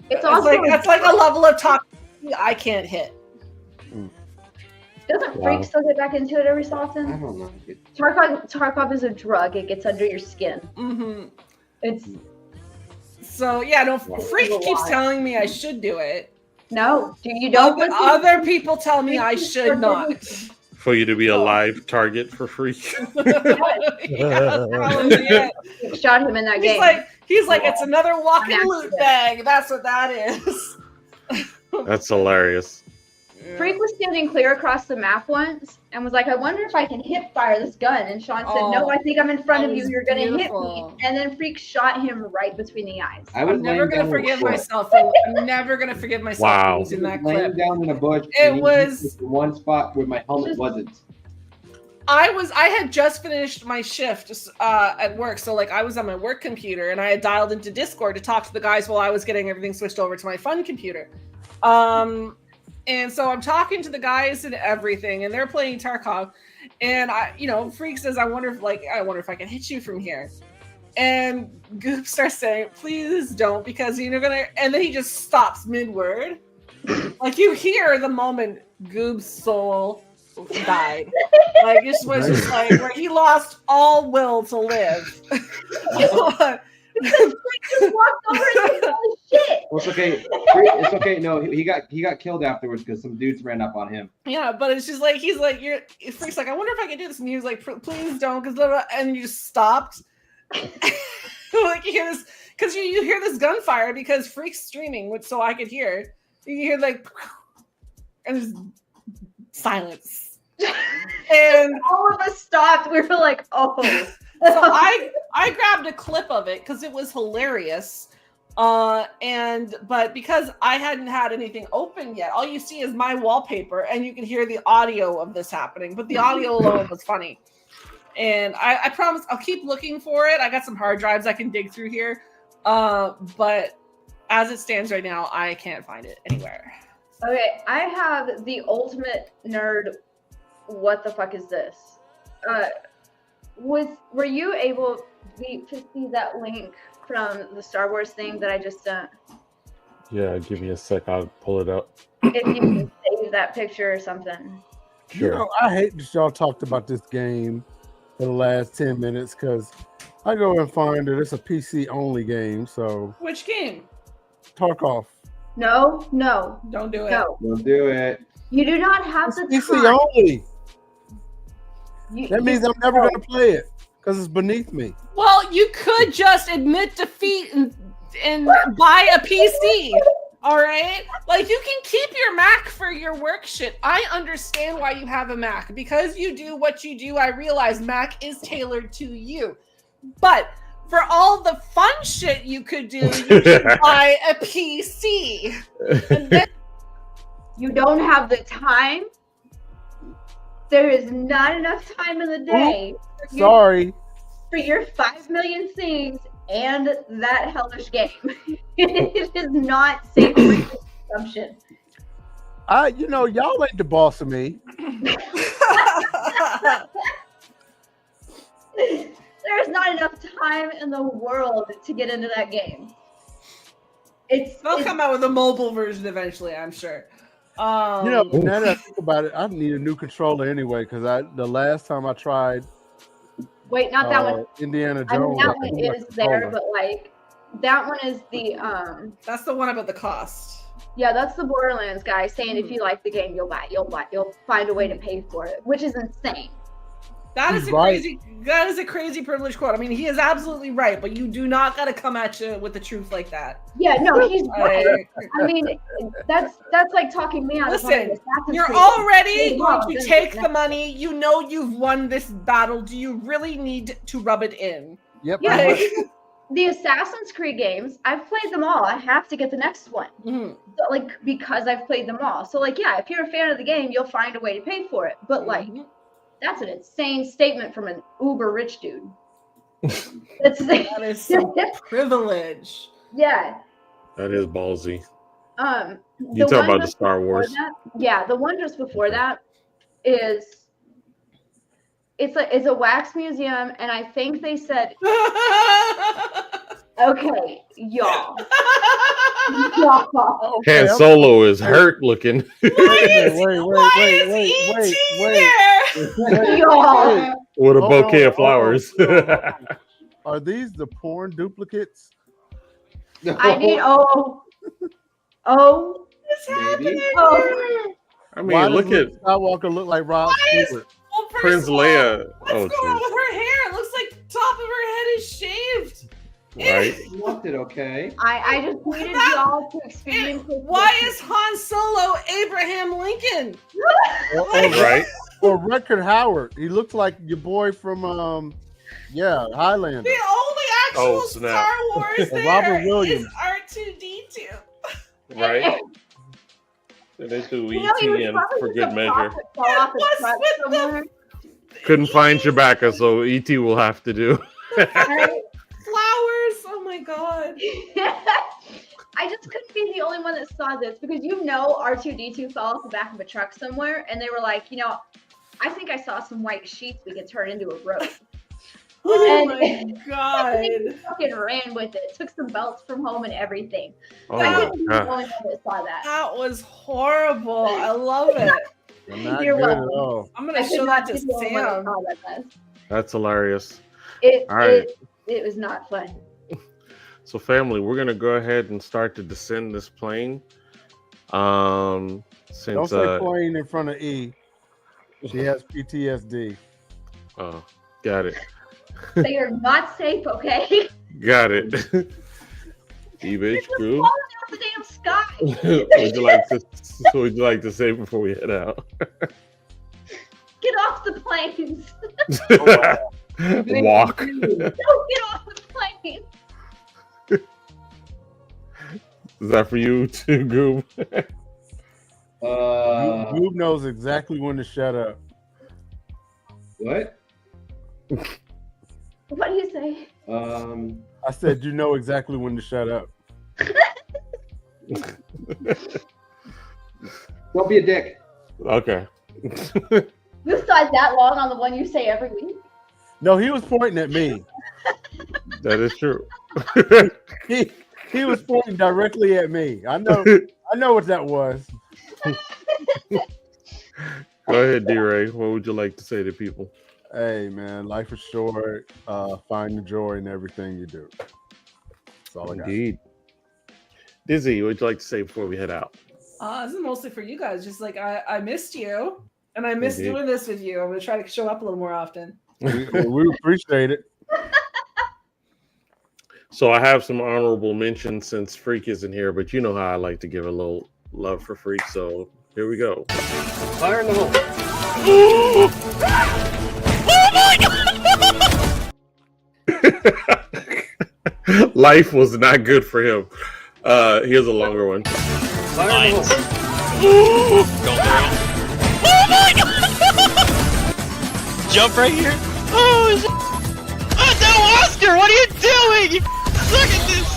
It's also it's like a level of toxicity I can't hit. Doesn't Freak still get back into it every so often? I don't know. Tarkov is a drug. It gets under your skin. Mm-hmm. It's so Freak keeps telling me I should do it. No, you don't. Other people tell me I should not. For you to be a live target for Freak. Yeah. Shot him in that game. He's like, it's another walking loot bag. That's what that is. That's hilarious. Freak was standing clear across the map once and was like, I wonder if I can hip fire this gun. And Sean said, no, I think I'm in front of you. You're going to hit me. And then Freak shot him right between the eyes. I'm never going to forgive myself for using that clip. Laying down in a bush. It was one spot where my helmet wasn't. I had just finished my shift at work. So I was on my work computer and I had dialed into Discord to talk to the guys while I was getting everything switched over to my fun computer. And so I'm talking to the guys and everything, and they're playing Tarkov. And Freak says, I wonder if I can hit you from here. And Goop starts saying, please don't, because you're gonna. And then he just stops mid-word. You hear the moment Goob's soul died. It was just where he lost all will to live. Just walked over and said, holy shit. Well, it's okay. It's okay. No, he got killed afterwards because some dudes ran up on him. Yeah, but it's just Freak's like, I wonder if I can do this, and he was like, please don't, and you just stopped. You hear this because you hear this gunfire because Freak's streaming, so I could hear it. You hear and there's silence, and all of us stopped. We were like, oh. So I grabbed a clip of it because it was hilarious, but because I hadn't had anything open yet, all you see is my wallpaper, and you can hear the audio of this happening. But the audio alone was funny, and I promise I'll keep looking for it. I got some hard drives I can dig through here, but as it stands right now, I can't find it anywhere. Okay, I have the ultimate nerd. What the fuck is this? Were you able to see that link from the Star Wars thing that I just sent? Yeah, give me a sec. I'll pull it up. If you can save that picture or something. Sure. I hate that y'all talked about this game for the last 10 minutes because I go and find that it's a PC only game. So which game? Tarkov. No, don't do it. No. Don't do it. You do not have the PC time. only. That means I'm never going to play it because it's beneath me. Well, you could just admit defeat and buy a PC. All right? You can keep your Mac for your work shit. I understand why you have a Mac. Because you do what you do, I realize Mac is tailored to you. But for all the fun shit you could do, you should buy a PC. And then you don't have the time. There is not enough time in the day. Sorry. For your 5 million things and that hellish game. It is not safe for consumption. Y'all ain't the boss of me. There's not enough time in the world to get into that game. They'll come out with a mobile version eventually, I'm sure. Now that I think about it, I need a new controller anyway because the last time I tried. Wait, not that one. Indiana Jones. I mean, that one is there, but that one is the That's the one about the cost. Yeah, that's the Borderlands guy saying if you like the game, you'll buy it. You'll find a way to pay for it, which is insane. That He's is a right. crazy. That is a crazy privileged quote. I mean, he is absolutely right, but you do not got to come at you with the truth like that. Yeah, no, he's right. I mean, that's like talking me out of playing Listen, Assassin's you're Creed. already going to Well, take the money. You know you've won this battle. Do you really need to rub it in? Yep. Yeah, Like, the Assassin's Creed games, I've played them all. I have to get the next one. mhm. So, like, because I've played them all. So, like, yeah, if you're a fan of the game, you'll find a way to pay for it. But, like, that's an insane statement from an uber rich dude. That is some privilege. Yeah. That is ballsy. The You talk one about the just Star before Wars. that- yeah, the one just before that is it's a wax museum, and I think they said, okay, y'all. Y'all. Han Solo is hurt looking. Y'all. With a Hold bouquet on, of flowers. Are these the porn duplicates? I need Maybe. I mean, Why look does at Luke Skywalker look like Rob Stewart? Well, first Prince of all, Leia. what's Oh, going on jeez. with her hair? It looks like the top of her head is shaved. Right? You left it, okay? I just needed y'all to experience this. Why is Han Solo Abraham Lincoln? Right? Or Rutger Howard. He looks like your boy from Highlander. The only actual Oh, snap. Star Wars Or there Robert Williams. is R2D2. Right? And they threw You know, he was ET in probably for just good a measure. prop that fell off his What's truck with the- somewhere. Couldn't find Chewbacca, so ET will have to do. Flowers. Oh my god. I just couldn't be the only one that saw this because R2D2 fell off the back of a truck somewhere, and they were like, I think I saw some white sheets we could turn into a rope. Oh And- my god. He fucking ran with it. Took some belts from home and everything. Oh I my couldn't be the god. only one that saw that. That was horrible. I love it. They're not You're good at welcome. all. I'm I gonna could show not that be to the only one that Sam. saw that mess. That's hilarious. It, All right. it was not fun. So, family, we're gonna go ahead and start to descend this plane. Don't Since say plane in front of E. She has PTSD. oh, got it, They are not safe, okay? got it. EBTCH Just GOOB. falling out of the damn sky. Would you like to say before we head out? Get off the planes. Walk. Don't get off the planes. Is that for you too, Goob? Goob knows exactly when to shut up. What? What do you say? I said you know exactly when to shut up. Don't be a dick. Okay. You thought that long on the one you say every week? No, he was pointing at me. That is true. He was pointing directly at me. I know what that was. Go ahead, DRay. What would you like to say to people? Hey man, life is short. Find the joy in everything you do. That's all I got. Indeed. Dizzy, what would you like to say before we head out? This is mostly for you guys. Just like I missed you, and I missed Indeed. doing this with you. I'm gonna try to show up a little more often. We appreciate it. So I have some honorable mentions since Freak isn't here, but you know how I like to give a little love for Freak. So here we go. Fire in the hole. Life was not good for him. Here's a longer one. Fire in the hole. Go through. Oh my god! Jump right here. Oh, is it? Oh no, Oscar! What are you doing? You suck at this.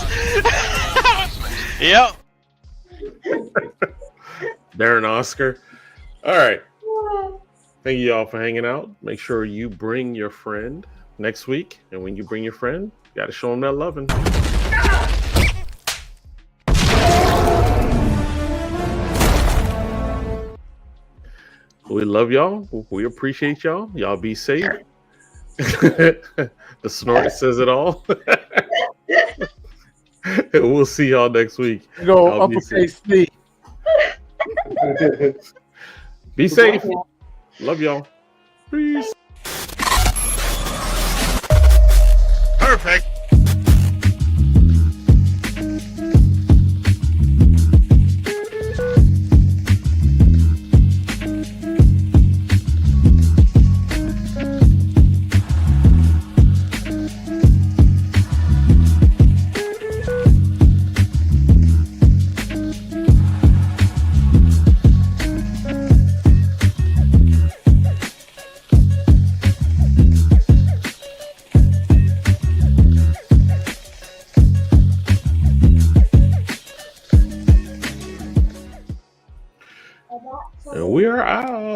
Yep. Darren Oscar. All right. Thank you all for hanging out. Make sure you bring your friend next week. And when you bring your friend, you got to show them that loving. We love y'all. We appreciate y'all. Y'all be safe. The snort says it all. We'll see y'all next week. Go Y'all be uppercase safe. C. Be safe. Love y'all. Peace. And we are out.